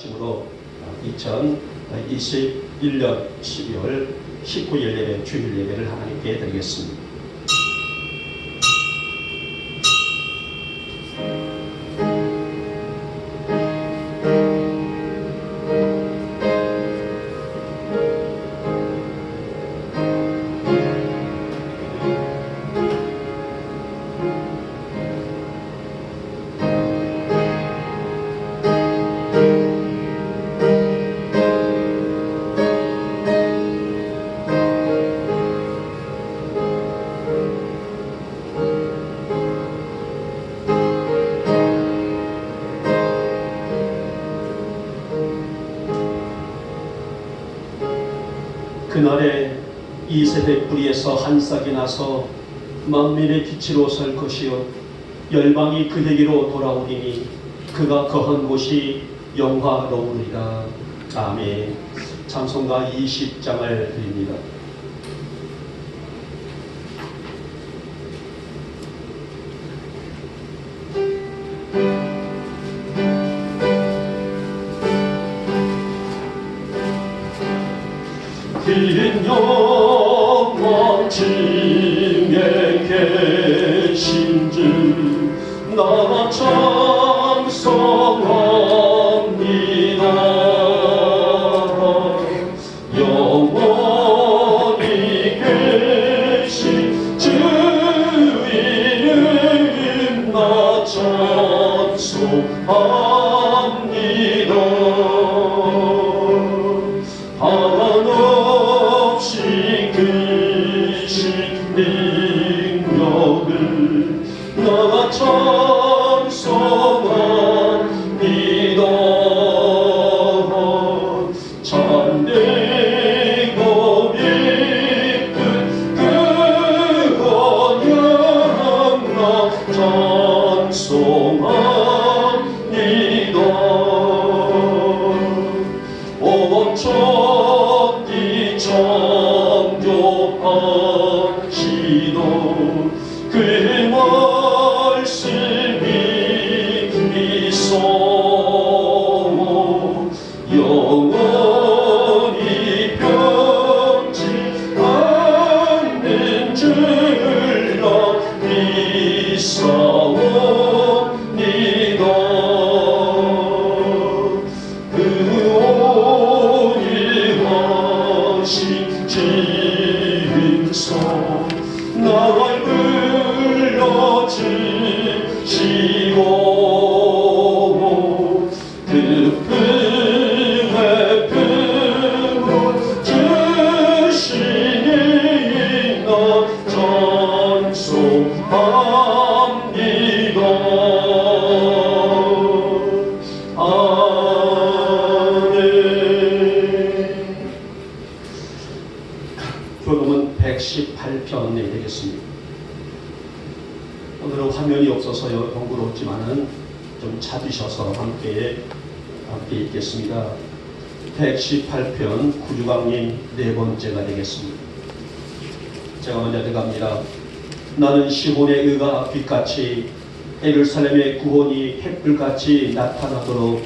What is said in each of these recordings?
아침으로 2021년 12월 19일 예배, 주일 예배를 하나님께 드리겠습니다. 그날에 이세대 뿌리에서 한 싹이 나서 만민의 빛으로 설 것이요 열방이 그에게로 돌아오리니 그가 거한 곳이 영화로우리라. 아멘. 찬송가 20장을 드립니다. 긴 영광 중에 계신 주 나 찬송합니다. 영원히 계신 주 이름 나 찬송합니다. 한없이 크신 능력을 나 찬송합니다. 참되고 깊은 그 언약 나 찬송합니다. 온 천지 창조하시던 그 말씀이 있어 영원히 변치 않는 줄 나 믿사옵니다. 그 온유하신 진성 나를 불러주시고 깊은 품을 주시니 나 찬송합니다. 아멘. 교독은 118편이 되겠습니다. 오늘은 화면이 없어서 번거롭지만은 좀 찾으셔서 함께 읽겠습니다. 118편 구주강림 네 번째가 되겠습니다. 제가 먼저 들어갑니다. 나는 시온의 의가 빛같이 예루살렘의 구원이 햇불같이 나타나도록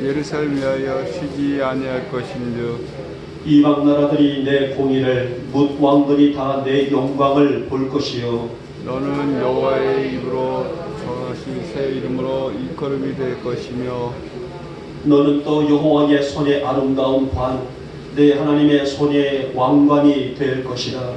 예루살렘 위하여 쉬지 아니할 것인즉 이방 나라들이 내 공의를 뭇 왕들이 다 내 영광을 볼 것이요 너는 여호와의 입으로 정하신 새 이름으로 일컬음이 될 것이며 너는 또 여호와의 손의 아름다운 관 내 하나님의 손의 왕관이 될 것이라.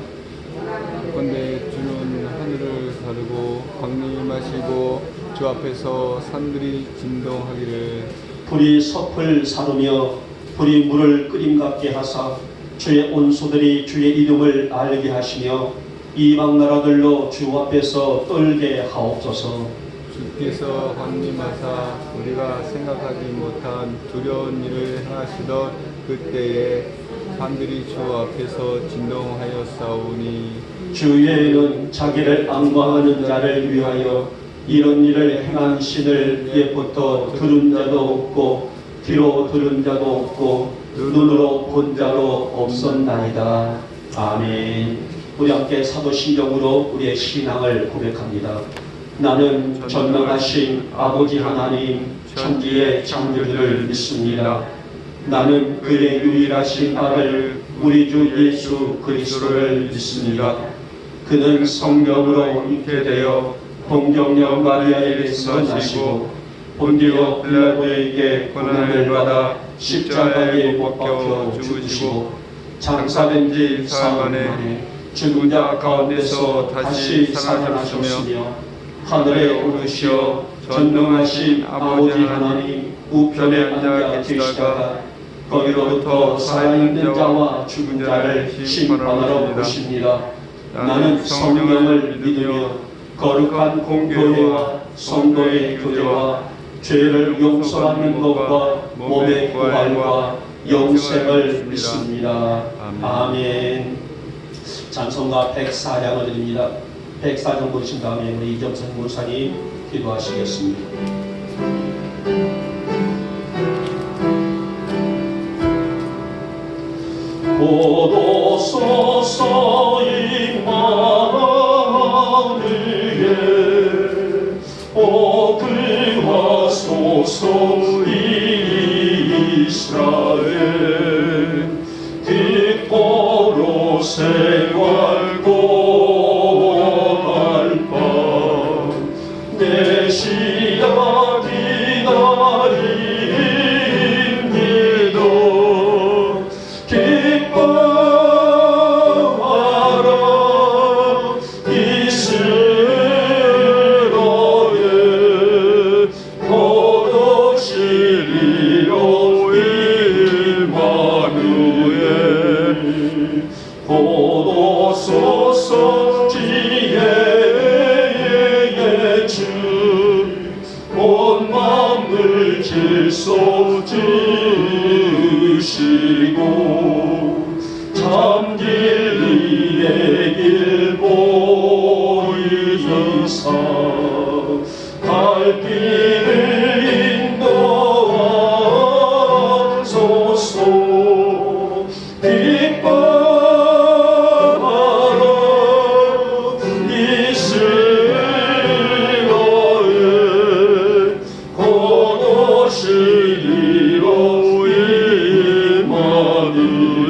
그런데 주는 하늘을 가르고 강림하시고 주 앞에서 산들이 진동하기를 불이 섭을 사르며 불이 물을 끓임 같게 하사 주의 온소들이 주의 이름을 알게 하시며 이방 나라들로 주 앞에서 떨게 하옵소서. 주께서 강림하사 우리가 생각하지 못한 두려운 일을 행하시던 그때에 산들이 주 앞에서 진동하였사오니 주 외에는 자기를 앙망하는 자를 위하여 이런 일을 행한 신을 옛부터 들은 자도 없고 귀로 들은 자도 없고 눈으로 본 자도 없었나이다. 아멘. 우리 함께 사도신경으로 우리의 신앙을 고백합니다. 나는 전능하신 아버지 하나님 천지의 창조주를 믿습니다. 나는 그의 유일하신 아들 우리 주 예수 그리스도를 믿습니다. 그는 성령으로 잉태되어 동정녀 마리아에게서 나시고 본디오 빌라도에게 고난을 받아 십자가에 못 박혀 죽으시고 장사된 지 사흘 만에 죽은 자 가운데서 다시 살아나셨으며 하늘에 오르시어 전능하신 아버지 하나님 우편에 앉아 계시다가 거기로부터 살아있는 자와 죽은 자를 심판하러 오십니다. 나는 성령을 믿으며 거룩한 공교회와 성도의 교제와 죄를 용서받는 것과 몸의 부활과 영생을 믿습니다. 아멘. 찬송가 104장을 드립니다. 104장 부르신 다음에 우리 이정선 목사님 기도하시겠습니다. 보도소서 이 마음 위에 오그하소서 이 이스라엘 기뻐로 생활 고할 밤내 시야 기다림 기도 기뻐하라 이스라엘 거룩시리로 임마누엘 보도소서 지혜의 주 온 만물 질서 주시고 참 진리의 길 보이사 갈 길을 인도하소서 기뻐하라 이스라엘 거룩시리로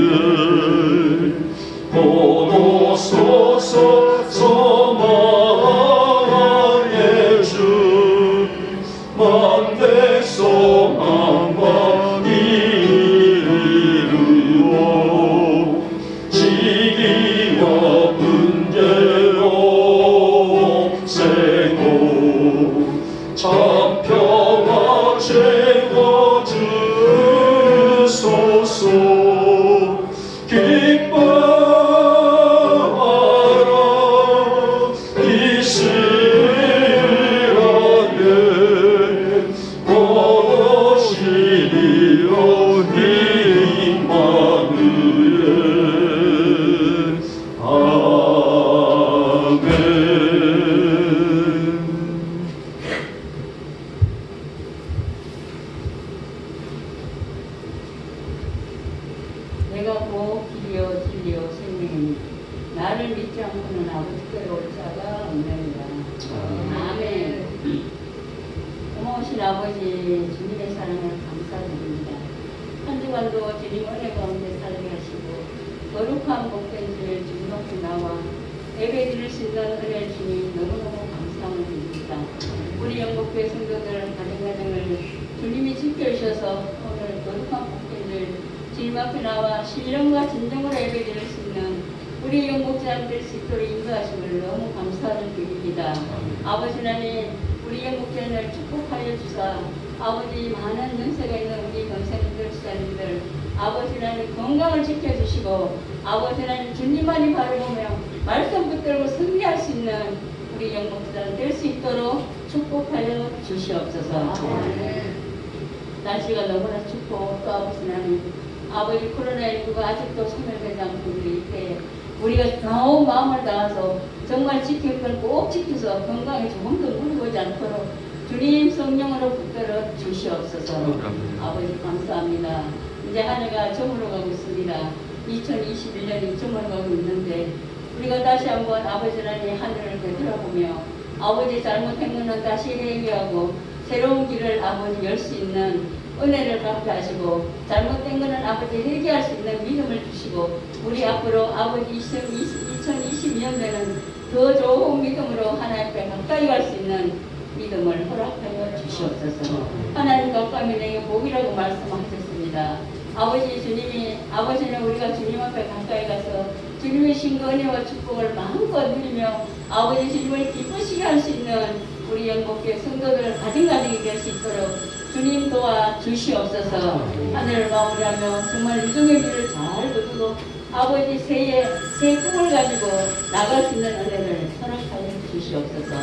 임마누엘 보도소서 소망의 주 만백성 만만 이루어 시기와 문제 없애고 참 평화 채워주소서 기뻐하라 이스라엘 거룩시리로 임마누엘 아멘. 내가 곧 길이요 진리요 생명이니 나를 믿지 않고는 아버지께로 올 자가 없느니라. 아멘. 고마우신 아버지 주님의 사랑을 감사드립니다. 한 주간도 주님 은혜 가운데 살게 하시고 거룩한 복된 주님 앞에 나와 예배 드릴 수 있는 은혜 주님 너무너무 감사함을 드립니다. 우리 영국교회 성도들 가정가정을 주님이 지켜주셔서 오늘 거룩한 복된 주님 앞에 나와 신령과 진정으로 예배드릴 수 있는 우리 영국자들 될 수 있도록 인도하심을 너무 감사를 드립니다. 아버지 하나님 우리 영국자를 축복하여 주사 아버지 많은 연세가 있는 우리 동생들 지자님들 아버지 하나님 건강을 지켜주시고 아버지 하나님 주님만이 바라보며 말씀 붙들고 승리할 수 있는 우리 영국자들 될 수 있도록 축복하여 주시옵소서. 날씨가 너무나 춥고 또 아버지 하나님 아버지 코로나19가 아직도 소멸되지 않고 우리 이때 우리가 더운 마음을 다해서 정말 지킬 걸 꼭 지켜서 건강에 조금도 무리하지 않도록 주님 성령으로 붙들어 주시옵소서. 아버지 감사합니다. 이제 한 해가 저물어가고 있습니다. 2021년이 저물어가고 있는데 우리가 다시 한번 아버지 하나님 하늘을 되돌아보며 아버지 잘못한 것은 다시 회개하고 새로운 길을 아버지 열 수 있는 은혜를 갖게 하시고 잘못된 것은 아버지 회개할 수 있는 믿음을 주시고 우리 앞으로 아버지 2022년도에는 더 좋은 믿음으로 하나님 앞에 가까이 갈 수 있는 믿음을 허락하여 주시옵소서. 하나님 가까이 내게 복이라고 말씀하셨습니다. 아버지 주님이 아버지는 우리가 주님 앞에 가까이 가서 주님의 신과 은혜와 축복을 마음껏 누리며 아버지 주님을 기쁘시게 할 수 있는 우리 영국교회 성도들 가정가정이 될 수 있도록 주님 도와 주시옵소서. 하늘을 마무리하며 정말 유종의 길을 잘 거두고 아버지 새해 새 꿈을 가지고 나갈 수 있는 은혜를 허락하여 주시옵소서.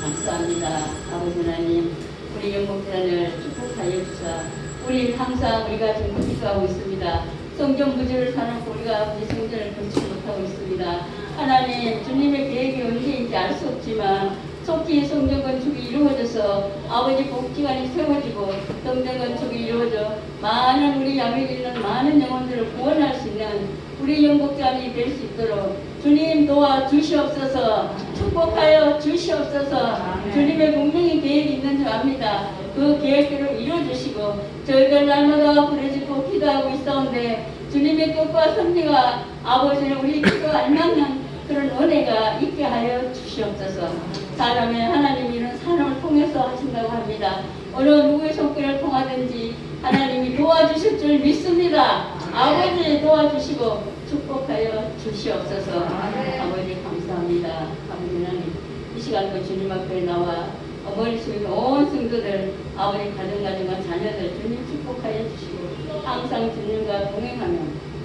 감사합니다. 아버지 하나님 우리 영국단을 축복하여 주사 우리 항상 우리가 지금 기도하고 있습니다. 성전 부지를 사놓고 우리가 아버지 성전을 건축 못하고 있습니다. 하나님 주님의 계획이 언제인지 알 수 없지만 속히 성전 건축이 이루어져서 아버지 복지관이 세워지고 성전 건축이 이루어져 많은 우리 야매에 있는 많은 영혼들을 구원할 수 있는 우리 영국장이 될 수 있도록 주님 도와주시옵소서. 축복하여 주시옵소서. 주님의 분명히 계획이 있는 줄 압니다. 그 계획대로 이루어주시고 저희들 날마다 부르짖고 기도하고 있사온데 주님의 뜻과 섭리가 아버지는 우리 기도 알맞는 그런 은혜가 있게 하여 주시옵소서. 사람의 하나님이 이런 사람을 통해서 하신다고 합니다. 어느 누구의 손길을 통하든지 하나님이 도와주실 줄 믿습니다. 아버지 도와주시고 축복하여 주시옵소서. 아버지 감사합니다. 아버지 하나님 이 시간도 주님 앞에 나와 어머니 수인 온 성도들 아버지 가정과 자녀들 주님 축복하여 주시고 항상 주님과 동행하며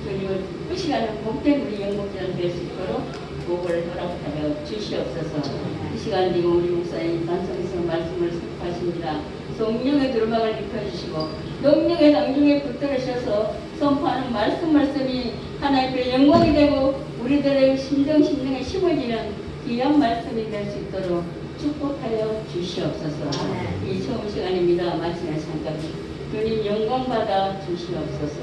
주님을 기쁘시게 하는 복된 우리 영목자를 될 수 있도록 복을 허락하여 주시옵소서. 이 시간 지금 우리 목사님 단성성 말씀을 선포하십니다. 성령의 두루마을 입혀주시고 능력의 당중에 붙들으셔서 선포하는 말씀이 하나님의 영광이 되고 우리들의 심정에 심어지는 귀한 말씀이 될 수 있도록 축복하여 주시옵소서. 이 처음 시간입니다. 마치면 잠깐 주님 영광받아 주시옵소서.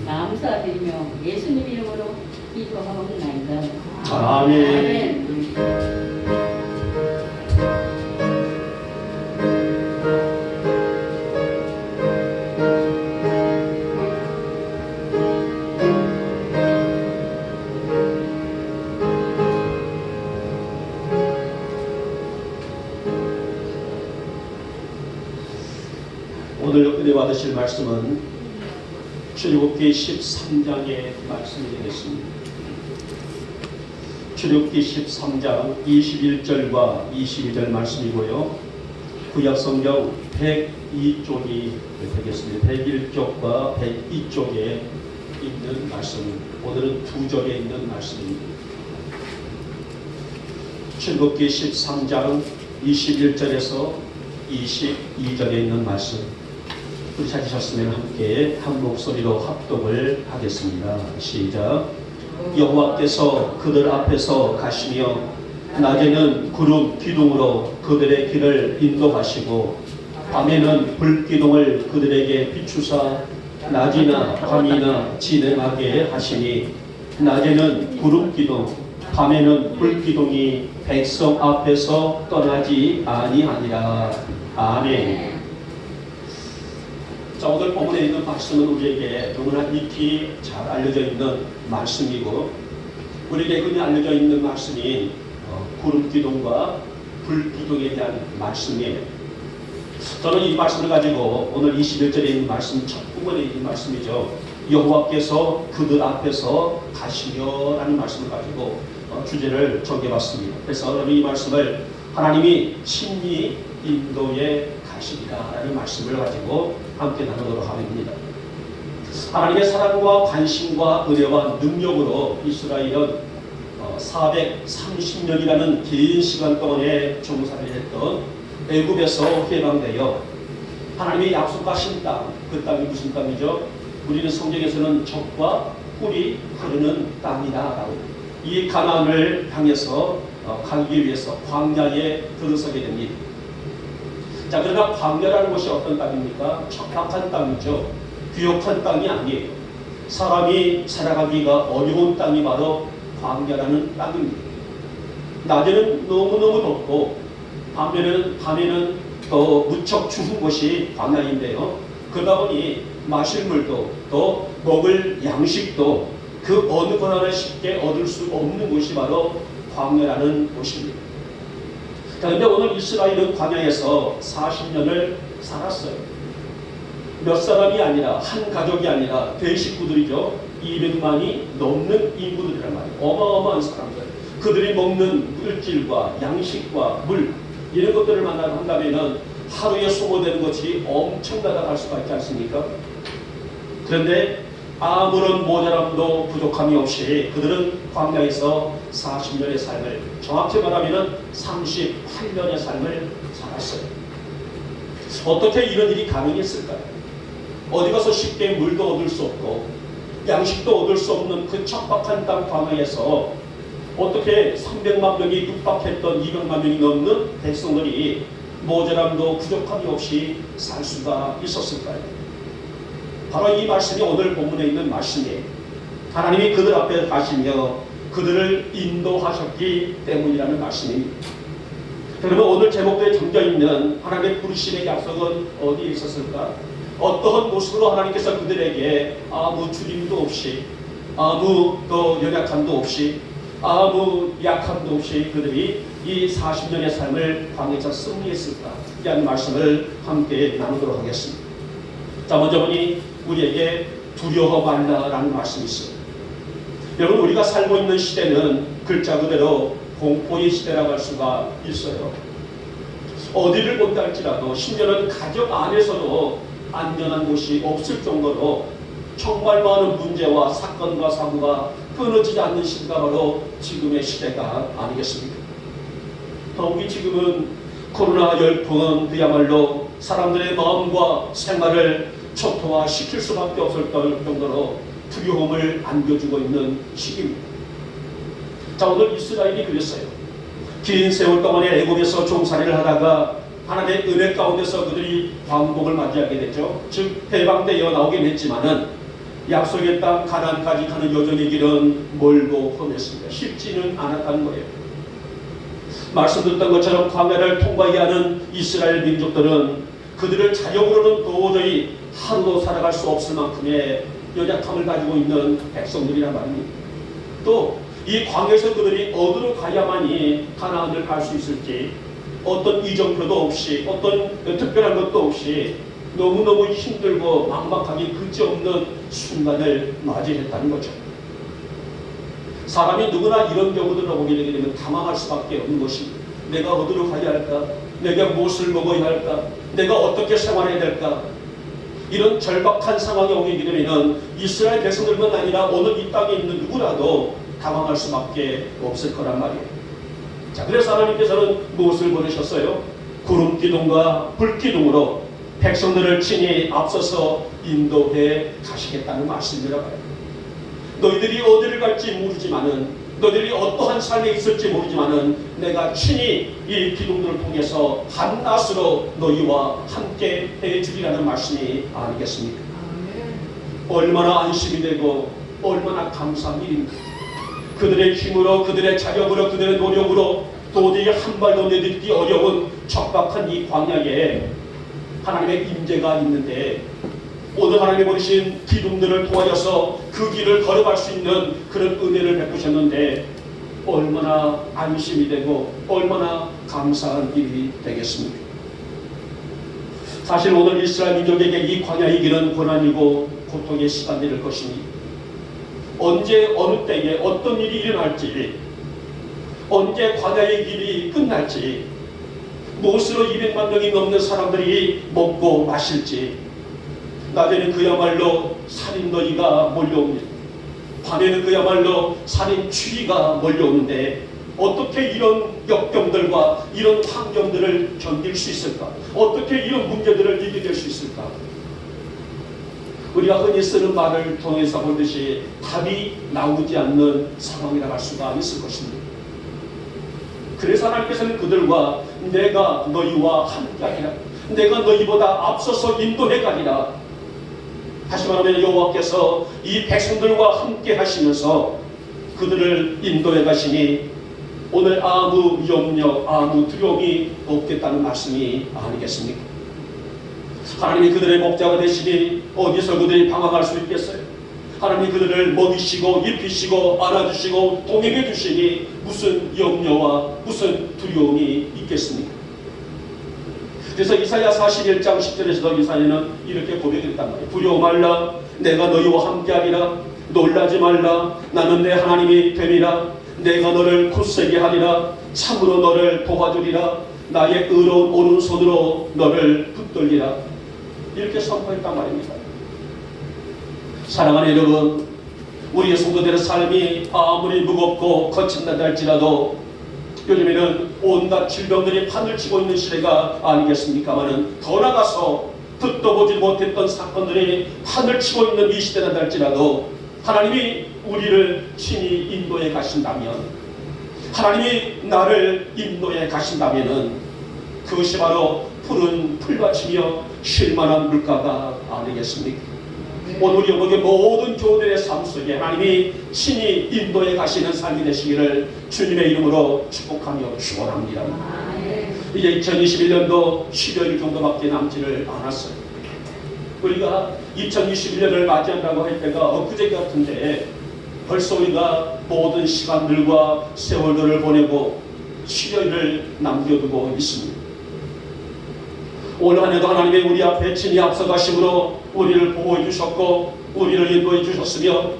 감사드리며 예수님 이름으로 기도하옵나이다. 아멘. 오늘 은혜 받으실 말씀은 출애굽기 13장의 말씀이 되겠습니다. 출애굽기 13장 21절과 22절 말씀이고요. 구약성경 102쪽이 되겠습니다. 101쪽과 102쪽에 있는 말씀, 오늘은 두 절에 있는 말씀입니다. 출애굽기 13장 21절에서 22절에 있는 말씀, 우리 찾으셨으면 함께 한 목소리로 합독을 하겠습니다. 시작. 여호와께서 그들 앞에서 가시며 낮에는 구름 기둥으로 그들의 길을 인도하시고 밤에는 불 기둥을 그들에게 비추사 낮이나 밤이나 진행하게 하시니 낮에는 구름 기둥 밤에는 불 기둥이 백성 앞에서 떠나지 아니하니라. 아멘. 자, 오늘 본문에 있는 말씀은 우리에게 너무나 익히 잘 알려져 있는 말씀이고 우리에게 흔히 알려져 있는 말씀이 구름 기둥과 불 기둥에 대한 말씀이에요. 저는 이 말씀을 가지고 오늘 21절에 있는 말씀 첫 부분에 있는 말씀이죠. 여호와께서 그들 앞에서 가시며 라는 말씀을 가지고 주제를 정해봤습니다. 그래서 오늘 이 말씀을 하나님이 친히 인도에 가시리라 라는 말씀을 가지고 함께 나누도록 하겠습니다. 하나님의 사랑과 관심과 은혜와 능력으로 이스라엘은 430년이라는 긴 시간 동안에 종살이를 했던 애굽에서 해방되어 하나님의 약속하신 땅, 그 땅이 무슨 땅이죠? 우리는 성경에서는 젖과 꿀이 흐르는 땅이다라고 이 가나안을 향해서 가기 위해서 광야에 들어서게 됩니다. 자, 그러나 광야라는 것이 어떤 땅입니까? 척박한 땅이죠. 귀역한 땅이 아니에요. 사람이 살아가기가 어려운 땅이 바로 광야라는 땅입니다. 낮에는 너무너무 덥고 밤에는 또 무척 추운 곳이 광야인데요. 그러다 보니 마실 물도 또 먹을 양식도 그 어느 것 하나 쉽게 얻을 수 없는 곳이 바로 광야라는 곳입니다. 그런데 오늘 이스라엘은 광야에서 40년을 살았어요. 몇 사람이 아니라 한 가족이 아니라 대식구들이죠. 200만이 넘는 인구들이란 말이에요. 어마어마한 사람들. 그들이 먹는 물질과 양식과 물 이런 것들을 만나면 하루에 소모되는 것이 엄청나다 할 수가 있지 않습니까? 그런데 아무런 모자람도 부족함이 없이 그들은 광야에서 40년의 삶을, 정확히 말하면 38년의 삶을 살았어요. 어떻게 이런 일이 가능했을까요? 어디 가서 쉽게 물도 얻을 수 없고 양식도 얻을 수 없는 그 척박한 땅 광야에서 어떻게 300만 명이 육박했던 200만 명이 넘는 백성들이 모자람도 부족함이 없이 살 수가 있었을까요? 바로 이 말씀이 오늘 본문에 있는 말씀이에요. 하나님이 그들 앞에 가시며 그들을 인도하셨기 때문이라는 말씀입니다. 그러면 오늘 제목대에 담겨있는 하나님의 부르심의 약속은 어디에 있었을까? 어떠한 모습으로 하나님께서 그들에게 아무 주림도 없이 아무 또 연약함도 없이 아무 약함도 없이 그들이 이 40년의 삶을 광야에서 승리했을까? 이라는 말씀을 함께 나누도록 하겠습니다. 자, 먼저 보니 우리에게 두려워 말라라는 말씀이 있어요. 여러분, 우리가 살고 있는 시대는 글자 그대로 공포의 시대라고 할 수가 있어요. 어디를 본다 할지라도 심지어는 가족 안에서도 안전한 곳이 없을 정도로 정말 많은 문제와 사건과 사고가 끊어지지 않는 시대가 바로 지금의 시대가 아니겠습니까? 더욱이 지금은 코로나 열풍은 그야말로 사람들의 마음과 생활을 초토화시킬 수밖에 없을 정도로 두려움을 안겨주고 있는 시기입니다. 자, 오늘 이스라엘이 그랬어요. 긴 세월 동안에 애굽에서 종살이를 하다가 하나님의 은혜 가운데서 그들이 광복을 맞이하게 됐죠. 즉 해방되어 나오긴 했지만은 약속의 땅 가나안까지 가는 여정의 길은 멀고 험했습니다. 쉽지는 않았다는 거예요. 말씀 듣던 것처럼 광야를 통과해야 하는 이스라엘 민족들은 그들을 자력으로는 도저히 하루도 살아갈 수 없을 만큼의 연약함을 가지고 있는 백성들이란 말입니다. 또 이 광야에서 그들이 어디로 가야만이 가나안을 갈 수 있을지 어떤 이정표도 없이 어떤 특별한 것도 없이 너무너무 힘들고 막막하게 그지없는 순간을 맞이했다는 거죠. 사람이 누구나 이런 경우들을 보게 되게 되면 당황할 수밖에 없는 것입니다. 내가 어디로 가야 할까? 내가 무엇을 먹어야 할까? 내가 어떻게 생활해야 될까? 이런 절박한 상황이 오게 되면 이스라엘 백성들만 아니라 오늘 이 땅에 있는 누구라도 당황할 수밖에 없을 거란 말이에요. 자, 그래서 하나님께서는 무엇을 보내셨어요? 구름 기둥과 불 기둥으로 백성들을 친히 앞서서 인도해 가시겠다는 말씀이라고 해요. 너희들이 어디를 갈지 모르지만은 너희들이 어떠한 삶에 있을지 모르지만은 내가 친히 이 기둥들을 통해서 한낮으로 너희와 함께 해주리라는 말씀이 아니겠습니까? 얼마나 안심이 되고 얼마나 감사한 일입니까? 그들의 힘으로 그들의 자력으로 그들의 노력으로 도저히 한 발도 내딛기 어려운 척박한 이 광야에 하나님의 임재가 있는데 오늘 하나님이 보내신 기둥들을 통하여서 그 길을 걸어갈 수 있는 그런 은혜를 베푸셨는데 얼마나 안심이 되고 얼마나 감사한 일이 되겠습니까? 사실 오늘 이스라엘 민족에게 이 광야의 길은 고난이고 고통의 시간이 될 것입니다. 언제 어느 때에 어떤 일이 일어날지 언제 광야의 길이 끝날지 무엇으로 200만 명이 넘는 사람들이 먹고 마실지 낮에는 그야말로 살인너희가 몰려옵니다. 밤에는 그야말로 살인 추위가 몰려오는데 어떻게 이런 역경들과 이런 환경들을 견딜 수 있을까? 어떻게 이런 문제들을 이겨낼 수 있을까? 우리가 흔히 쓰는 말을 통해서 보듯이 답이 나오지 않는 상황이라고 할 수가 있을 것입니다. 그래서 하나님께서는 그들과 내가 너희와 함께하리라. 내가 너희보다 앞서서 인도해 가리라. 다시 말하면 여호와께서 이 백성들과 함께 하시면서 그들을 인도해 가시니 오늘 아무 염려, 아무 두려움이 없겠다는 말씀이 아니겠습니까? 하나님이 그들의 목자가 되시니 어디서 그들이 방황할 수 있겠어요? 하나님이 그들을 먹이시고 입히시고 안아주시고 동행해 주시니 무슨 염려와 무슨 두려움이 있겠습니까? 그래서 이사야 41장 10절에서도 이사야는 이렇게 고백했단 말이에요. 두려워 말라, 내가 너희와 함께하리라. 놀라지 말라, 나는 내 하나님이 됨이라. 내가 너를 굳세게 하리라. 참으로 너를 도와주리라. 나의 의로운 오른손으로 너를 붙들리라. 이렇게 선포했단 말입니다. 사랑하는 여러분, 우리의 성도들의 삶이 아무리 무겁고 거친다 할지라도 요즘에는 온갖 질병들이 판을 치고 있는 시대가 아니겠습니까마는 더 나가서 듣도 보지 못했던 사건들이 판을 치고 있는 이 시대다 할지라도 하나님이 우리를 친히 인도해 가신다면, 하나님이 나를 인도해 가신다면은 그것이 바로 푸른 풀밭이며 쉴만한 물가가 아니겠습니까? 오늘 우리 여러분의 모든 교우들의 삶 속에 하나님이 친히 인도해 가시는 삶이 되시기를 주님의 이름으로 축복하며 축원합니다. 이제 2021년도 12일 정도밖에 남지를 않았어요. 우리가 2021년을 맞이한다고 할 때가 엊그제 같은데 벌써 우리가 모든 시간들과 세월들을 보내고 12일을 남겨두고 있습니다. 올 한해도 하나님의 우리 앞에 친히 앞서가심으로 우리를 보호해 주셨고 우리를 인도해 주셨으며,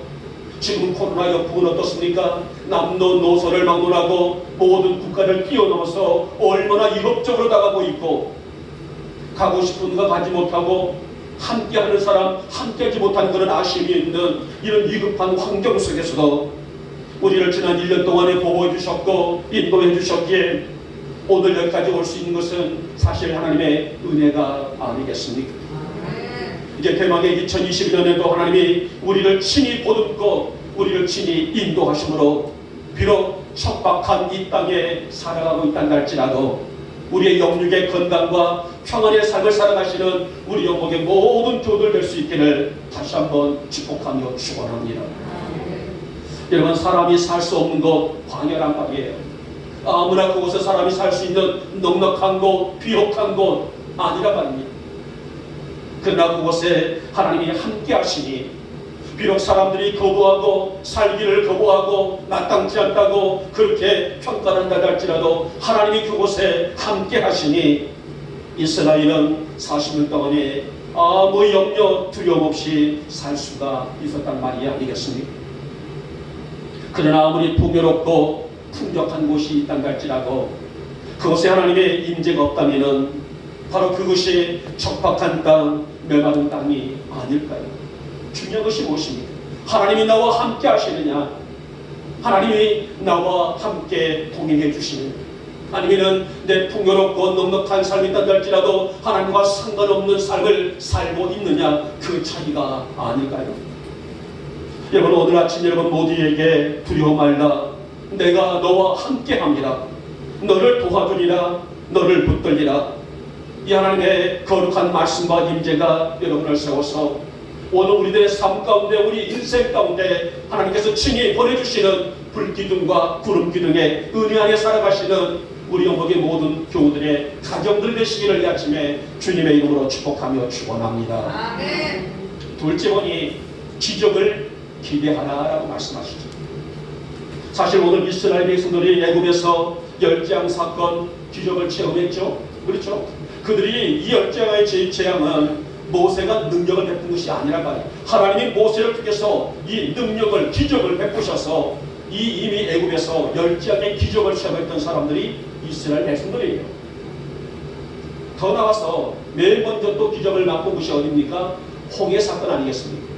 지금 코로나 역풍은 어떻습니까? 남노노소를 막론하고 모든 국가를 뛰어넘어서 얼마나 위협적으로 다가오고 있고, 가고 싶은 가 가지 못하고 함께하는 사람 함께하지 못하는 그런 아쉬움이 있는 이런 위급한 환경 속에서도 우리를 지난 1년 동안에 보호해 주셨고 인도해 주셨기에 오늘 여기까지 올 수 있는 것은 사실 하나님의 은혜가 아니겠습니까? 이제 대망의 2021년에도 하나님이 우리를 친히 보듬고 우리를 친히 인도하심으로 비록 척박한 이 땅에 살아가고 있다는 할지라도 우리의 영육의 건강과 평안의 삶을 살아가시는 우리 영목의 모든 교우들 될 수 있기를 다시 한번 축복하며 축원합니다. 여러분, 사람이 살 수 없는 곳 광야란 말이에요. 아무나 그곳에 사람이 살 수 있는 넉넉한 곳, 비옥한 곳 아니란 말입니다. 그러나 그곳에 하나님이 함께 하시니 비록 사람들이 거부하고 살기를 거부하고 마땅치 않다고 그렇게 평가한다 할지라도 하나님이 그곳에 함께 하시니 이스라엘은 40년 동안에 아무 염려 두려움 없이 살 수가 있었단 말이 아니겠습니까? 그러나 아무리 풍요롭고 풍족한 곳이 있단 할지라도 그곳에 하나님의 임재가 없다면 바로 그것이 척박한 땅, 멸망한 땅이 아닐까요? 중요한 것이 무엇입니까? 하나님이 나와 함께 하시느냐? 하나님이 나와 함께 동행해 주시느냐? 아니면 내 풍요롭고 넉넉한 삶이 있다 할지라도 하나님과 상관없는 삶을 살고 있느냐? 그 차이가 아닐까요? 여러분, 오늘 아침 여러분 모두에게 두려워 말라. 내가 너와 함께합니다. 너를 도와주리라. 너를 붙들리라. 이 하나님의 거룩한 말씀과 임재가 여러분을 세워서 오늘 우리들의 삶 가운데, 우리 인생 가운데 하나님께서 친히 보내주시는 불기둥과 구름기둥의 은혜 안에 살아가시는 우리 영국의 모든 교우들의 가정들 되시기를 이 아침에 주님의 이름으로 축복하며 축원합니다. 둘째 번이 기적을 기대하라라고 말씀하시죠. 사실 오늘 이스라엘 백성들이 애굽에서 열재앙 사건 기적을 체험했죠. 그렇죠? 그들이 이 열재앙의 재앙은 모세가 능력을 베푼 것이 아니란 말이에요. 하나님이 모세를 통해서 이 능력을, 기적을 베푸셔서 이미 애굽에서 열재앙의 기적을 체험했던 사람들이 이스라엘 백성들이에요. 더 나아가서 맨 먼저 또 기적을 맛본 것이 어디입니까? 홍해 사건 아니겠습니까?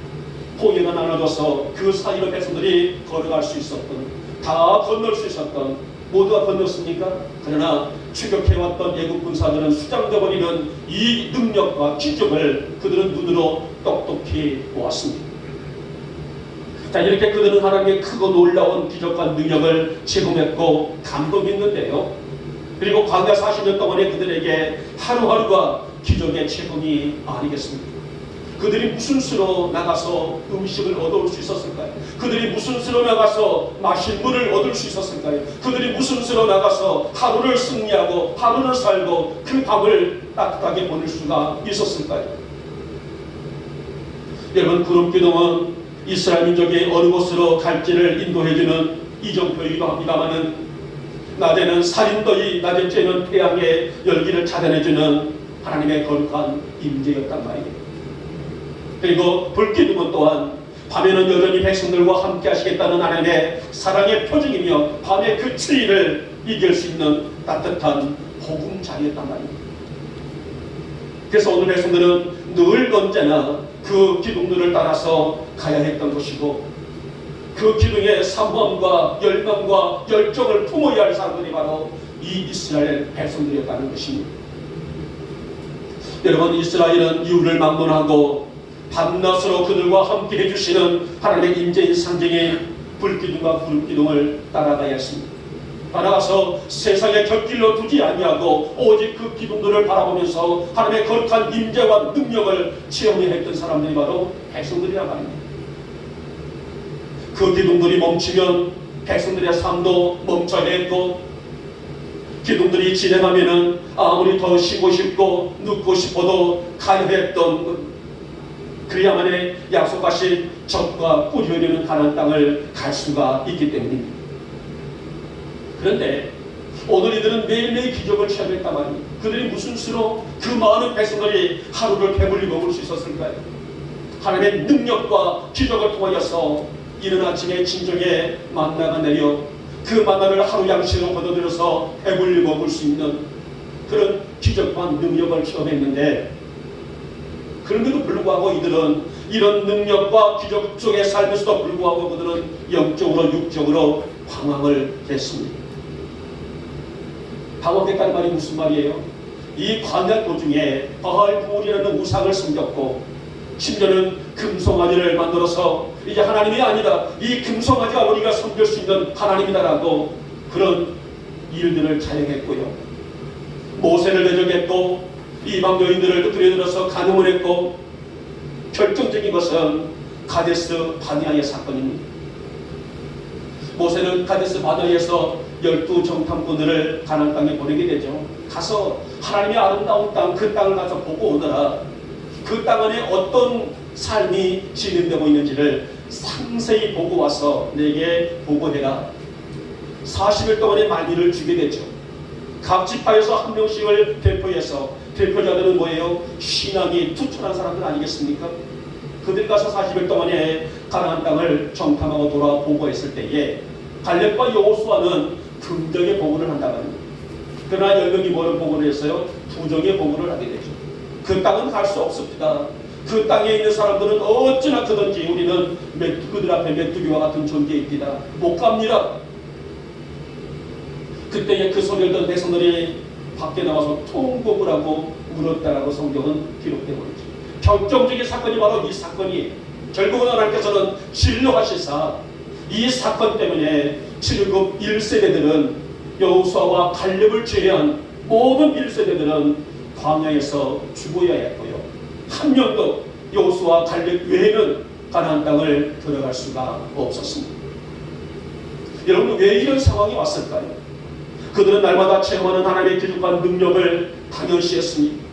홍해가 나눠져서 그 사이로 백성들이 걸어갈 수 있었던, 다 건널 수 있었던, 모두가 건넜습니까? 그러나 추격해왔던 애국 군사들은 수장되어버리는 이 능력과 기적을 그들은 눈으로 똑똑히 보았습니다. 자, 이렇게 그들은 하나님의 크고 놀라운 기적과 능력을 체험했고 감동했는데요. 그리고 광야 40년 동안에 그들에게 하루하루가 기적의 체험이 아니겠습니까? 그들이 무슨 수로 나가서 음식을 얻어올 수 있었을까요? 그들이 무슨 수로 나가서 마실 물을 얻을 수 있었을까요? 그들이 무슨 수로 나가서 하루를 승리하고 하루를 살고 그 밤을 따뜻하게 보낼 수가 있었을까요? 여러분, 구름기둥은 이스라엘 민족이 어느 곳으로 갈지를 인도해주는 이정표이기도 합니다마는, 낮에는 살인더위, 낮에째는 태양의 열기를 차단해주는 하나님의 거룩한 임재였단 말이에요. 그리고 불기둥은 또한 밤에는 여전히 백성들과 함께 하시겠다는 하나님의 사랑의 표징이며 밤의 그 추위를 이길 수 있는 따뜻한 보금자리였단 말입니다. 그래서 오늘 백성들은 늘 언제나 그 기둥들을 따라서 가야 했던 것이고, 그 기둥의 사모함과 열망과 열정을 품어야 할 사람들이 바로 이 이스라엘 백성들이었다는 것입니다. 여러분, 이스라엘은 이웃을 막론하고 밤낮으로 그들과 함께 해주시는 하나님의 임재의 상징인 불기둥과 구름기둥을 따라가야 했습니다. 따라가서 세상의 곁길로 두지 아니하고 오직 그 기둥들을 바라보면서 하나님의 거룩한 임재와 능력을 체험해야 했던 사람들이 바로 백성들이란 말입니다. 그 기둥들이 멈추면 백성들의 삶도 멈춰야 했고, 기둥들이 진행하면은 아무리 더 쉬고 싶고 눕고 싶어도 가야 했던, 그래야만이 약속하신 젖과 꿀이 흐르는 가나안 땅을 갈 수가 있기 때문입니다. 그런데 오늘 이들은 매일매일 기적을 체험했단 말입니다. 그들이 무슨 수로 그 많은 백성들이 하루를 배불리 먹을 수 있었을까요? 하나님의 능력과 기적을 통하여서 이른 아침에 진정에 만나가 내려 그 만나를 하루 양식으로 걷어들여서 배불리 먹을 수 있는 그런 기적과 능력을 체험했는데, 그런데도 불구하고 이들은 이런 능력과 기적 속에 살면서도 불구하고 그들은 영적으로 육적으로 방황을 했습니다. 방황했다는 말이 무슨 말이에요? 이 광야 도중에 바알부올이라는 우상을 섬겼고, 심지어는 금송아지를 만들어서 이제 하나님이 아니다, 이 금송아지가 우리가 섬길 수 있는 하나님이다라고 그런 일들을 자행했고요. 모세를 대적했고 이방 여인들을 들여들어서 간음을 했고, 결정적인 것은 가데스 바네아의 사건입니다. 모세는 가데스 바네아에서 12정탐꾼들을 가나안 땅에 보내게 되죠. 가서 하나님의 아름다운 땅, 그 땅을 가서 보고 오너라. 그 땅 안에 어떤 삶이 진행되고 있는지를 상세히 보고 와서 내게 보고해라. 40일 동안의 만일을 주게 되죠. 각 지파에서 한 명씩을 대표해서, 대표자들은 뭐예요? 신앙이 투철한 사람들 아니겠습니까? 그들이 가서 40일 동안에 가나안 땅을 정탐하고 돌아 보고했을 때에 갈렙과 여호수아는 긍정의 보고를 한다고 합니다. 그러나 10명이 뭐를 보고를 했어요? 부정의 보고를 하게 되죠. 그 땅은 갈 수 없습니다. 그 땅에 있는 사람들은 어찌나 크든지 우리는 그들 앞에 메뚜기와 같은 존재입니다. 못 갑니다. 그때에 그 소리를 듣는 백성들이 밖에 나와서 통곡을 하고 울었다라고 성경은 기록되고 있죠. 결정적인 사건이 바로 이 사건이에요. 결국은 하나님께서는 진노하시사 이 사건 때문에 7급 1세대들은 여호수아와 갈렙을 제외한 모든 1세대들은 광야에서 죽어야 했고요. 한 명도 여호수아 갈렙 외에는 가나안 땅을 들어갈 수가 없었습니다. 여러분, 왜 이런 상황이 왔을까요? 그들은 날마다 체험하는 하나님의 기적과 능력을 당연시했습니다.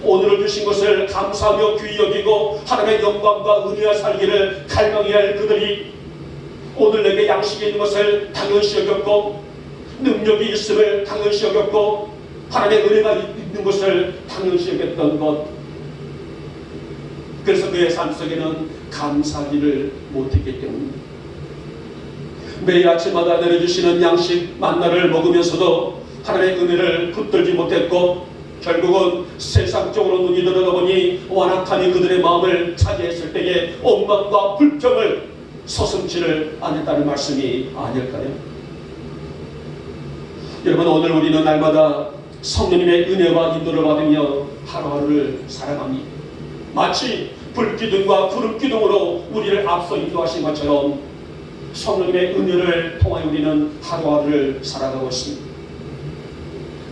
오늘을 주신 것을 감사하며 귀히 여기고 하나님의 영광과 은혜와 살기를 갈망해야 할 그들이 오늘 내게 양식이 있는 것을 당연시 여겼고, 능력이 있음을 당연시 여겼고, 하나님의 은혜가 있는 것을 당연시 여겼던 것, 그래서 그의 삶 속에는 감사하기를 못했기 때문입니다. 매일 아침마다 내려주시는 양식 만나를 먹으면서도 하나님의 은혜를 붙들지 못했고, 결국은 세상적으로 눈이 들어가보니 완악함이 그들의 마음을 차지했을 때에 원망과 불평을 서슴지를 않았다는 말씀이 아닐까요? 여러분, 오늘 우리는 날마다 성령님의 은혜와 인도를 받으며 하루하루를 살아갑니다. 마치 불기둥과 구름기둥으로 우리를 앞서 인도하신 것처럼 성령님의 은혜를 통하여 우리는 하루하루를 살아가고 있습니다.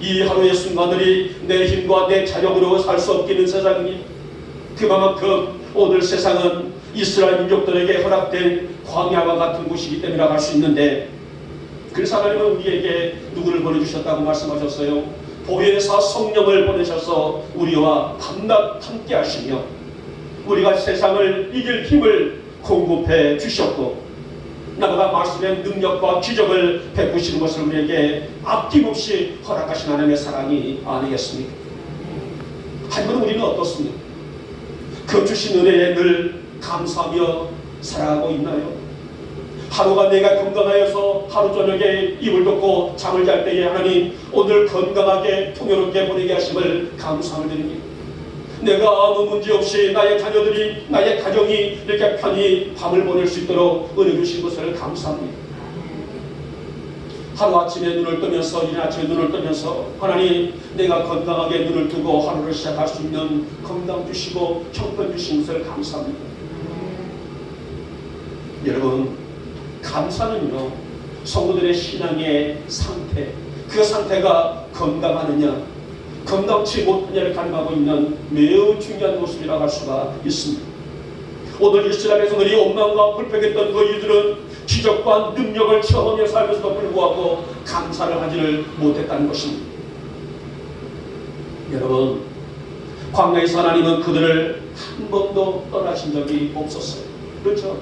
이 하루의 순간들이 내 힘과 내 자력으로 살 수 없기는 세상입니다. 그만큼 오늘 세상은 이스라엘 민족들에게 허락된 광야와 같은 곳이기 때문이라고 할 수 있는데, 그래서 하나님은 우리에게 누구를 보내주셨다고 말씀하셨어요? 보혜사 성령을 보내셔서 우리와 밤낮 함께 하시며 우리가 세상을 이길 힘을 공급해 주셨고, 나보다 말씀의 능력과 기적을 베푸시는 것을 우리에게 아낌없이 허락하신 하나님의 사랑이 아니겠습니까? 하지만 우리는 어떻습니까? 그 주신 은혜에 늘 감사하며 살아가고 있나요? 하루가 내가 건강하여서 하루 저녁에 입을 덮고 잠을 잘 때에 하나님 오늘 건강하게 풍요롭게 보내게 하심을 감사를 드립니다. 내가 아무 문제 없이 나의 자녀들이, 나의 가정이 이렇게 편히 밤을 보낼 수 있도록 은혜 주신 것을 감사합니다. 하루아침에 눈을 뜨면서, 이른 아침에 눈을 뜨면서 하나님 내가 건강하게 눈을 뜨고 하루를 시작할 수 있는 건강 주시고 형편 주신 것을 감사합니다. 여러분, 감사는요, 성도들의 신앙의 상태, 그 상태가 건강하느냐 건강치 못하냐를 가늠하고 있는 매우 중요한 모습이라고 할 수가 있습니다. 오늘 이스라엘 백성들이 원망과 불평했던 그 이들은 기적과 능력을 체험하며 살면서도 불구하고 감사를 하지를 못했다는 것입니다. 여러분, 광야에서 하나님은 그들을 한 번도 떠나신 적이 없었어요. 그렇죠?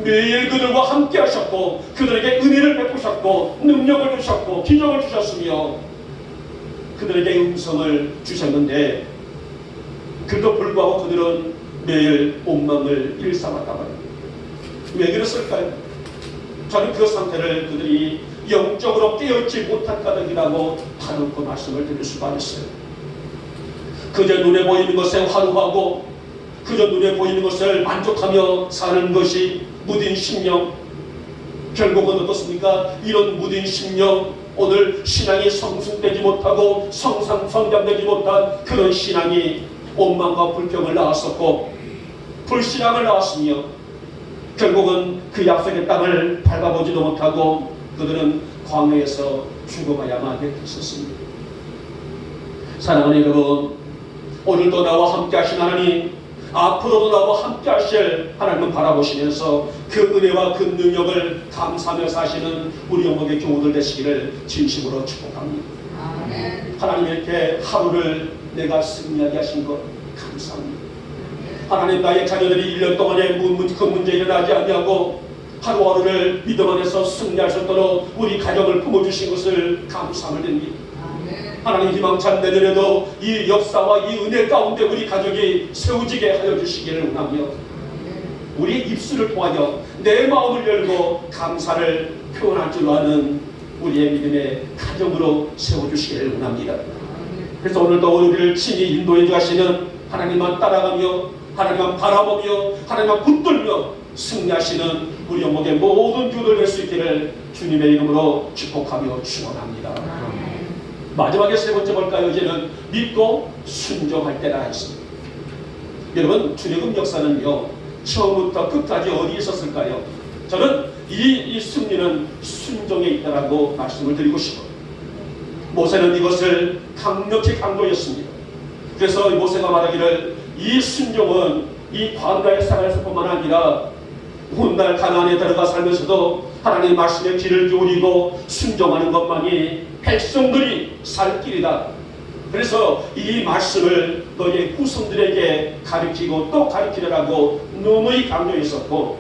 매일 그들과 함께 하셨고 그들에게 은혜를 베푸셨고 능력을 주셨고 기적을 주셨으며 그들에게 음성을 주셨는데, 그래도 불구하고 그들은 매일 원망을 일삼았단 말입니다. 왜 그랬을까요? 저는 그 상태를 그들이 영적으로 깨어있지 못한 까닭이라고 다놓고 말씀을 드릴 수가 있어요. 그저 눈에 보이는 것에 환호하고 그저 눈에 보이는 것을 만족하며 사는 것이 무딘 심령, 결국은 어떻습니까? 이런 무딘 심령, 오늘 신앙이 성숙되지 못하고 성장되지 못한 그런 신앙이 원망과 불평을 낳았었고 불신앙을 낳았으며 결국은 그 약속의 땅을 밟아보지도 못하고 그들은 광야에서 죽어가야만 했었습니다. 사랑하는 여러분, 오늘도 나와 함께 하신 하나님, 앞으로도 나와 함께 하실 하나님을 바라보시면서 그 은혜와 그 능력을 감사하며 사시는 우리 영혼의 교우들 되시기를 진심으로 축복합니다. 하나님, 이렇게 하루를 내가 승리하게 하신 것 감사합니다. 하나님, 나의 자녀들이 1년 동안에 그 문제 일어나지 아니하고 하루하루를 믿음 안에서 승리할 수 있도록 우리 가정을 품어주신 것을 감사함을 드립니다. 하나님, 희망찬 내년에도 이 역사와 이 은혜 가운데 우리 가족이 세워지게 하여 주시기를 원하며 우리의 입술을 통하여 내 마음을 열고 감사를 표현할 줄 아는 우리의 믿음의 가정으로 세워주시기를 원합니다. 그래서 오늘도 우리를 친히 인도해 주시는 하나님만 따라가며 하나님만 바라보며 하나님만 붙들며 승리하시는 우리 영혼의 모든 교우들 될 수 있기를 주님의 이름으로 축복하며 축원합니다. 마지막에 세 번째 볼까요? 이제는 믿고 순종할 때라 했습니다. 여러분, 출애굽 역사는요, 처음부터 끝까지 어디에 있었을까요? 저는 이 승리는 순종에 있다라고 말씀을 드리고 싶어요. 모세는 이것을 강력히 강조했습니다. 그래서 모세가 말하기를 이 순종은 이 광야의 생활에서뿐만 아니라 훗날 가나안에 들어가 살면서도 하나님의 말씀에 귀를 기울이고 순종하는 것만이 백성들이 살 길이다. 그래서 이 말씀을 너희의 후손들에게 가르치고 또 가르치려고 누누이 강조했었고,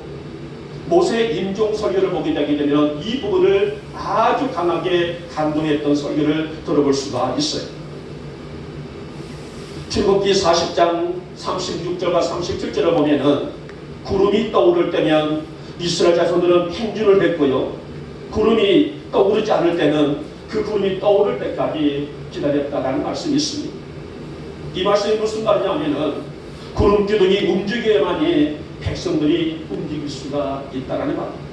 모세의 임종 설교를 보게 되게 되면 이 부분을 아주 강하게 강조했던 설교를 들어볼 수가 있어요. 출애굽기 40장 36절과 37절을 보면은 구름이 떠오를 때면 이스라엘 자손들은 행진을 했고요, 구름이 떠오르지 않을 때는 그 구름이 떠오를 때까지 기다렸다라는 말씀이 있습니다. 이 말씀이 무슨 말이냐면은 구름 기둥이 움직여야만이 백성들이 움직일 수가 있다라는 말입니다.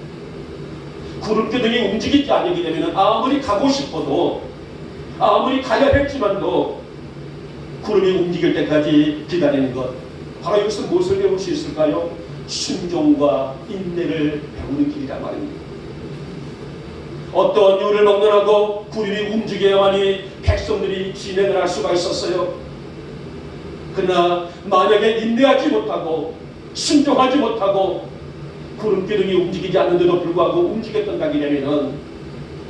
구름 기둥이 움직이지 않게 되면 아무리 가고 싶어도 아무리 가야 했지만도 구름이 움직일 때까지 기다리는 것, 바로 여기서 무엇을 배울 수 있을까요? 순종과 인내를 배우는 길이란 말입니다. 어떠한 이유를 막론하고 구름이 움직여야만이 백성들이 진행을 할 수가 있었어요. 그러나 만약에 인내하지 못하고 순종하지 못하고 구름 기둥이 움직이지 않는데도 불구하고 움직였던 가기라면은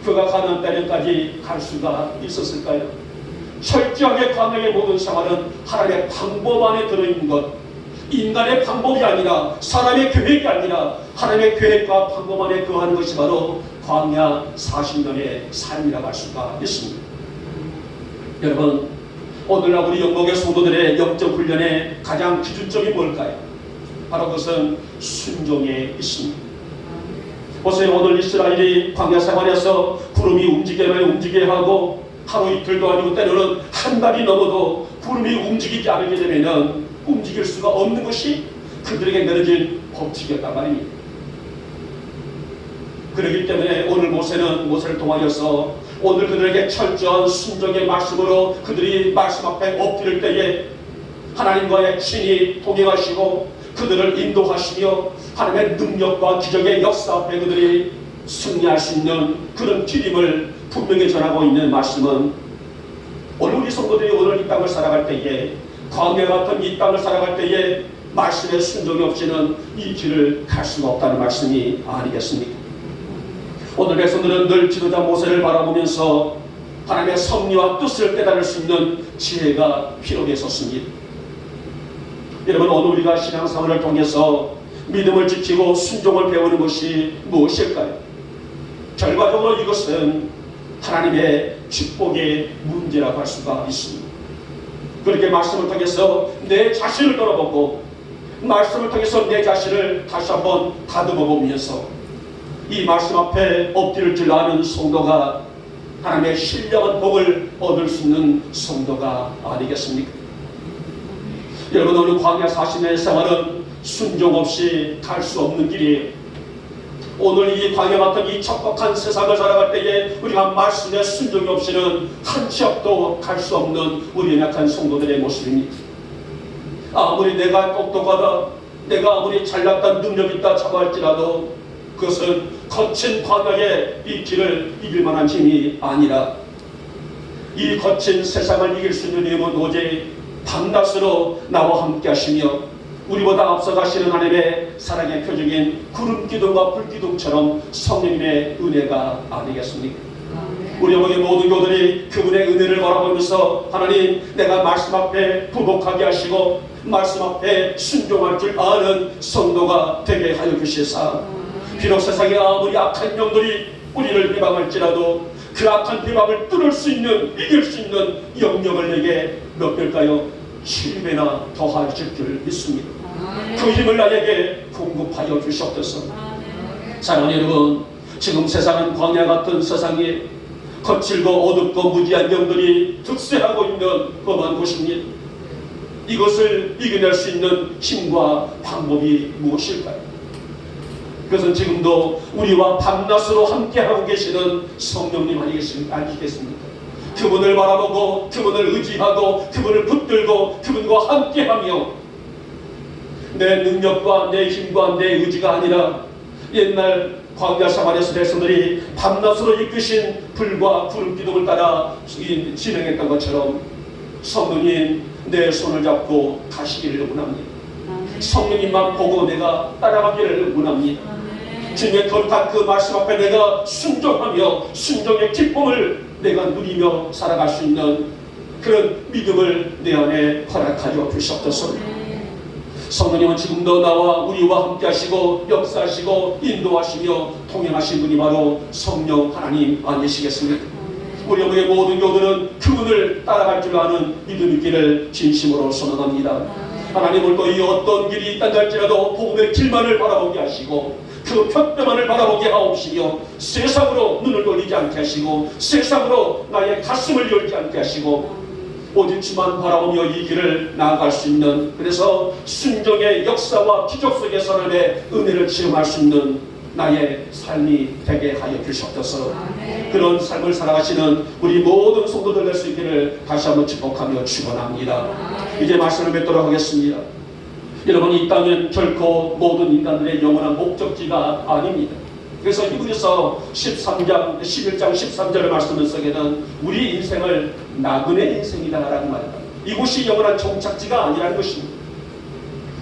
그가 가나안 땅에까지 갈 수가 있었을까요? 철저하게 광야의 모든 생활은 하나님의 방법 안에 들어있는 것, 인간의 방법이 아니라 사람의 계획이 아니라 하나님의 계획과 방법 안에 거하는 것이 바로 광야 40년의 삶이라고 할 수가 있습니다. 여러분, 오늘날 우리 영목의 성도들의 영적 훈련의 가장 기준점이 뭘까요? 바로 그것은 순종에 있습니다. 보세요. 오늘 이스라엘이 광야 생활에서 구름이 움직여야 하고 하루 이틀도 아니고 때로는 한 달이 넘어도 구름이 움직이지 않게 되면 움직일 수가 없는 것이 그들에게 내려진 법칙이었단 말입니다. 그렇기 때문에 오늘 모세를 통하여서 오늘 그들에게 철저한 순종의 말씀으로 그들이 말씀 앞에 엎드릴 때에 하나님과의 친히 동행하시고 그들을 인도하시며 하나님의 능력과 기적의 역사 앞에 그들이 승리할 수 있는 그런 기림을 분명히 전하고 있는 말씀은 오늘 우리 성도들이 오늘 이 땅을 살아갈 때에 광야 같은 이 땅을 살아갈 때에 말씀의 순종이 없이는 이 길을 갈 수가 없다는 말씀이 아니겠습니까? 오늘 백성들은 늘 지도자 모세를 바라보면서 하나님의 섭리와 뜻을 깨달을 수 있는 지혜가 필요했었습니다. 여러분, 오늘 우리가 신앙생활을 통해서 믿음을 지키고 순종을 배우는 것이 무엇일까요? 결과적으로 이것은 하나님의 축복의 문제라고 할 수가 있습니다. 그렇게 말씀을 통해서 내 자신을 돌아보고 말씀을 통해서 내 자신을 다시 한번 다듬어 보면서 이 말씀 앞에 엎드릴 줄 아는 성도가 하나님의 신령한 복을 얻을 수 있는 성도가 아니겠습니까? 여러분, 오늘 광야 40년의 생활은 순종 없이 갈 수 없는 길이에요. 오늘 이 광야 같은 이 척박한 세상을 살아갈 때에 우리가 말씀의 순종이 없이는 한 치 앞도 갈 수 없는 우리 연약한 성도들의 모습입니다. 아무리 내가 똑똑하다, 내가 아무리 잘났다, 능력 있다 자고 할지라도 그것은 거친 광야의 이 길을 이길 만한 힘이 아니라 이 거친 세상을 이길 수 있는 힘은 오직 밤낮으로 나와 함께 하시며 우리보다 앞서가시는 하나님의 사랑의 표적인 구름기둥과 불기둥처럼 성령님의 은혜가 아니겠습니까? 우리 영혼의 모든 교들이 그분의 은혜를 바라보면서 하나님, 내가 말씀 앞에 부복하게 하시고 말씀 앞에 순종할 줄 아는 성도가 되게 하여 주시사, 비록 세상에 아무리 악한 영들이 우리를 비방할지라도 그 악한 비방을 뚫을 수 있는, 이길 수 있는 영역을 내게 몇 배일까요? 7배나 더하실 줄 믿습니다. 그 힘을 나에게 공급하여 주시옵소서. 사랑하는 여러분, 지금 세상은 광야 같은 세상에 거칠고 어둡고 무지한 영들이 득세하고 있는 험한 곳입니다. 이것을 이겨낼 수 있는 힘과 방법이 무엇일까요? 그것은 지금도 우리와 밤낮으로 함께하고 계시는 성령님 아니겠습니까? 그분을 바라보고 그분을 의지하고 그분을 붙들고 그분과 함께하며 내 능력과 내 힘과 내 의지가 아니라 옛날 광야 생활에서 백성들이 밤낮으로 이끄신 불과 구름 기둥을 따라 진행했던 것처럼 성령님 내 손을 잡고 가시기를 원합니다. 성령님만 보고 내가 따라가기를 원합니다. 주님의 거룩한 그 말씀 앞에 내가 순종하며 순종의 기쁨을 내가 누리며 살아갈 수 있는 그런 믿음을 내 안에 허락하여 주시옵소서. 성령님은 지금도 나와 우리와 함께 하시고 역사하시고 인도하시며 통행하신 분이 바로 성령 하나님 아니시겠습니까? 우리 영의 모든 교들은 그분을 따라갈 줄 아는 믿음 있기를 진심으로 소원합니다. 하나님을 또 이 어떤 길이 있다 할지라도 복음의 길만을 바라보게 하시고 그 편대만을 바라보게 하옵시며 세상으로 눈을 돌리지 않게 하시고 세상으로 나의 가슴을 열지 않게 하시고 오직 주만 바라보며 이 길을 나아갈 수 있는, 그래서 순종의 역사와 기적 속에서 하나님의 은혜를 체험할 수 있는 나의 삶이 되게 하여 주시옵소서. 그런 삶을 살아가시는 우리 모든 성도들 될 수 있기를 다시 한번 축복하며 축원합니다. 이제 말씀을 맺도록 하겠습니다. 여러분, 이 땅은 결코 모든 인간들의 영원한 목적지가 아닙니다. 그래서 히브리서 11장 13절의 말씀을 쓰게는 우리 인생을 나그네 인생이다라는 말입니다. 이곳이 영원한 종착지가 아니라는 것입니다.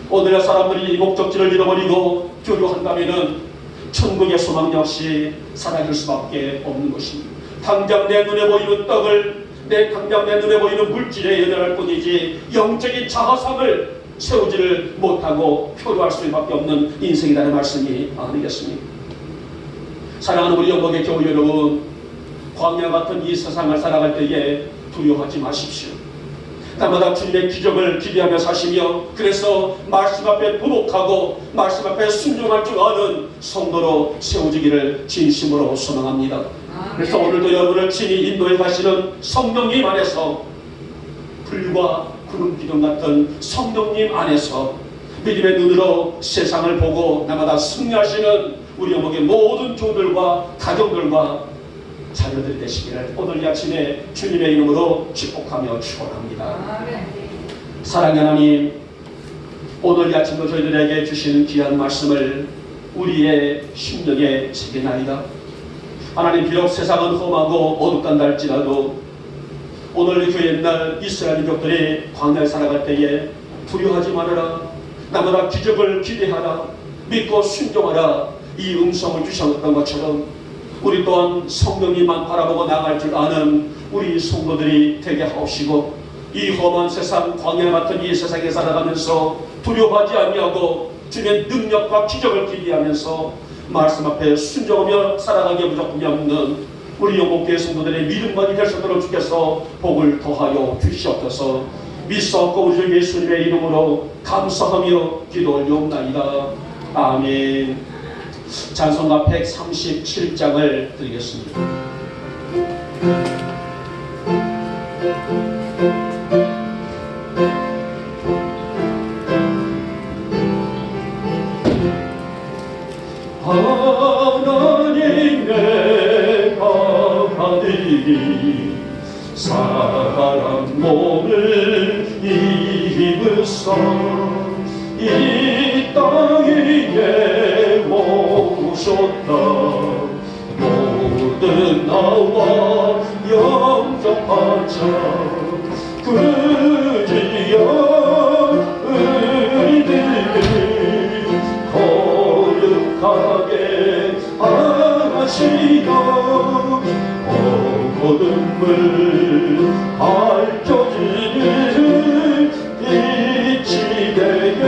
오늘날 사람들이 이 목적지를 잃어버리고 교류한다면은 천국의 소망 역시 사라질 수밖에 없는 것입니다. 당장 내 눈에 보이는 떡을, 당장 내 눈에 보이는 물질에 연연할 뿐이지 영적인 자화상을 세우지를 못하고 표류할 수밖에 없는 인생이라는 말씀이 아니겠습니까? 사랑하는 우리 영광의 교우 여러분, 광야 같은 이 세상을 살아갈 때에 두려워하지 마십시오. 날마다 주님의 기적을 기대하며 사시며, 그래서 말씀 앞에 부복하고 말씀 앞에 순종할 줄 아는 성도로 세워지기를 진심으로 소망합니다. 그래서 오늘도 여러분을 친히 인도해 가시는 성령님 안에서, 불과 구름 기둥 같은 성령님 안에서 믿음의 눈으로 세상을 보고 날마다 승리하시는 우리 영광의 모든 종들과 가정들과 자녀들이 되시기를 오늘 이 아침에 주님의 이름으로 축복하며 축원합니다. 사랑의 하나님, 오늘 이 아침도 저희들에게 주시는 귀한 말씀을 우리의 심령에 새기나이다. 하나님, 비록 세상은 험하고 어둡단다 할지라도 오늘 그 옛날 이스라엘 민족들이 광야에 살아갈 때에 두려워하지 말아라, 날마다 기적을 기대하라, 믿고 순종하라, 이 음성을 주셨던 것처럼 우리 또한 성령님만 바라보고 나갈 줄 아는 우리 성도들이 되게 하옵시고, 이 험한 세상, 광야 같은 이 세상에 살아가면서 두려워하지 아니하고 주님의 능력과 기적을 기대하면서 말씀 앞에 순종하며 살아가기에 부족함이 없는 우리 영국교회 성도들의 믿음만이 될 수 있도록 주께서 복을 더하여 주시옵소서. 믿사옵고 우리 주 예수님의 이름으로 감사하며 기도 올리옵나이다. 아멘. 찬송가 137장을 드리겠습니다. 하나님 내가 받으리 사람 몸을 입으사 이 땅에 오셨다. 모든 나와 영접하자. 그 지연 의리들을 거룩하게 하시어 어둠을 밝혀주는 빛이 되게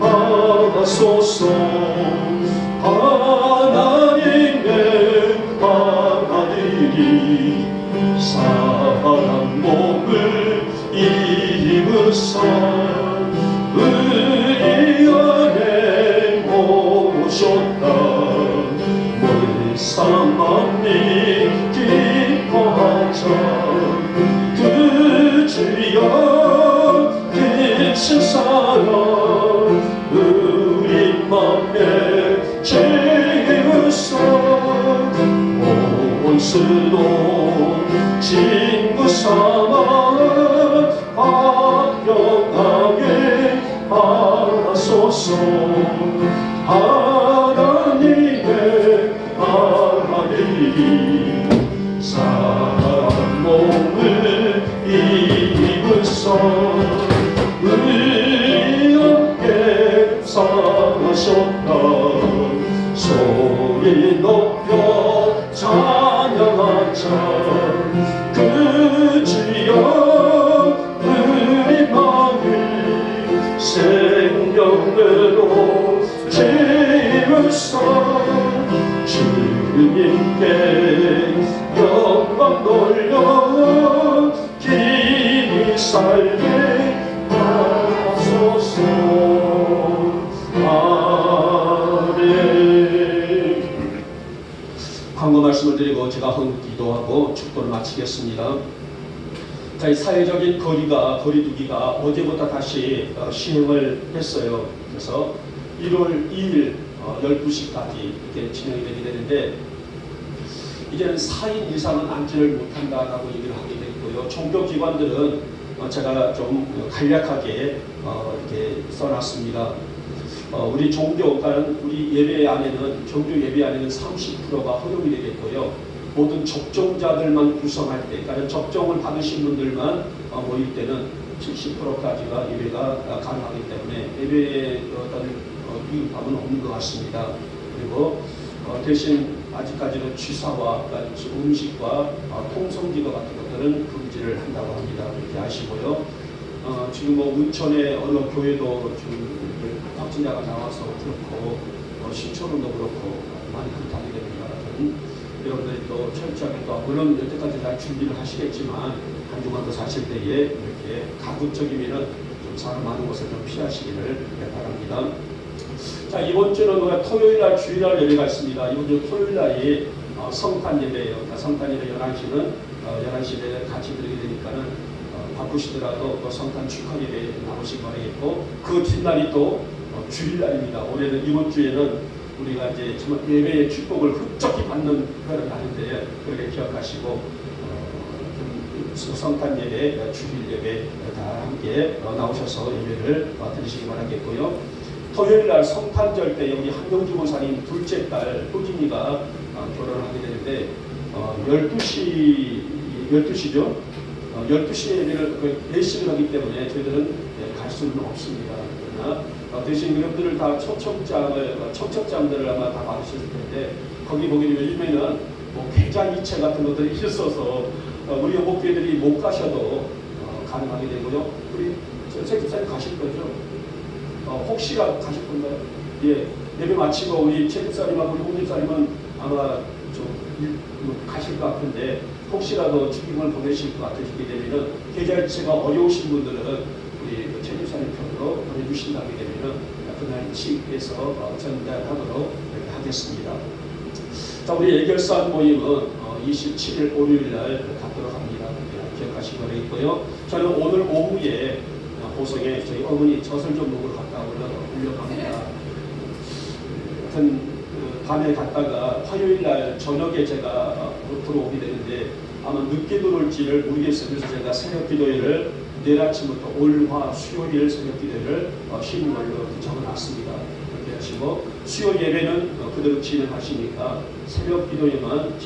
하소서. 하나님의 아들이 사람 몸을 입으사 우리 안에 오셨다. 물상만이 기뻐하자. 그 주여 계신 사랑 우리 맘에 채우소. 온 수도 친구 삼아 화평하게 하소서. 하나님의 아들이 사람 몸을 입으소 우리 함께 사셨다. 소리 높여 찬양하자. 그 주여 우리 마음을 생명으로 채우사. 주님께 영광 돌려 길이 살게 하소서. 아멘. 광고 말씀을 드리고 제가 기도하고 축도를 마치겠습니다. 자, 이 사회적인 거리두기가 어제부터 다시 시행을 했어요. 그래서 1월 2일 12시까지 이렇게 진행이 되게 되는데, 이제는 4인 이상은 앉지를 못한다라고 얘기를 하게 됐고요. 종교기관들은 제가 좀 간략하게 이렇게 써놨습니다. 우리 우리 예배 안에는, 종교 예배 안에는 30%가 허용이 되겠고요. 모든 접종자들만 구성할 때, 그러니까 접종을 받으신 분들만 모일 때는 70%까지가 예배가 가능하기 때문에 예배의 어떤 위급함은 없는 것 같습니다. 그리고 대신 아직까지는 취사와 음식과 통성기도 같은 것들은 금지를 한다고 합니다. 이렇게 아시고요. 지금 뭐 운천의 어느 교회도 지금 확진자가 나와서 그렇고 신촌도 그렇고 많이 그렇다게 됩니다. 여러분들이 또 철저하게 또 물론 여태까지 다 준비를 하시겠지만 한 주간 더 사실 때에 이렇게 가급적이면은 좀 사람 많은 곳을 좀 피하시기를 바랍니다. 자, 이번 주는 토요일날 주일날 예배가 있습니다. 이번 주 토요일날이 성탄 예배예요. 그러니까 성탄 예배 11시는 11시에 같이 드리게 되니까는 바쁘시더라도 또 성탄 축하 예배 나오시기 바라겠고, 그 뒷날이 또 주일날입니다. 올해는 이번 주에는 우리가 이제 정말 예배의 축복을 흡족히 받는 그런 날인데 그렇게 기억하시고 성탄 예배, 주일 예배 다 함께 나오셔서 예배를 드리시기 바라겠고요. 토요일날 성탄절 때 우리 한경주 목사님 둘째 딸 효진이가 결혼을 하게 되는데 12시죠. 12시에 예배를 예식을 하기 때문에 저희들은 갈 수는 없습니다. 그러나 대신 여러분들을 다 초청장들을 아마 다 받으실 텐데 거기 보기는 요즘에는 뭐 계좌 이체 같은 것들이 있어서 우리 목교회들이 못 가셔도 가능하게 되고요. 우리 세집사님 가실 거죠? 혹시라도 가실 건가요? 예, 예배 마치고 우리 세집사님하고 우리 홍집사님은 아마 좀 가실 것 같은데 혹시라도 축의금을 보내실 것 같으시게 되면은 계좌 이체가 어려우신 분들은 우리 세집사님 편으로 보내주신다게 되면은 그날 취입해서 전달하도록 하겠습니다. 자, 우리 예결산 모임은 27일 월요일날 갖도록 합니다. 기억하시기 바라겠고요. 저는 오늘 오후에 호성에 저희 어머니 젖을 좀 먹으러 갔다 오려합니다. 밤에 갔다가 화요일날 저녁에 제가 들어오게 되는데 아마 늦게 들어올지를 모르겠어요. 그래서 제가 새벽 기도회를 내일 아침부터 올화 수요일 새벽 기도회를 쉬는 걸로 적어놨습니다. 그렇게 하시고 수요 예배는 그대로 진행하시니까 새벽 기도회만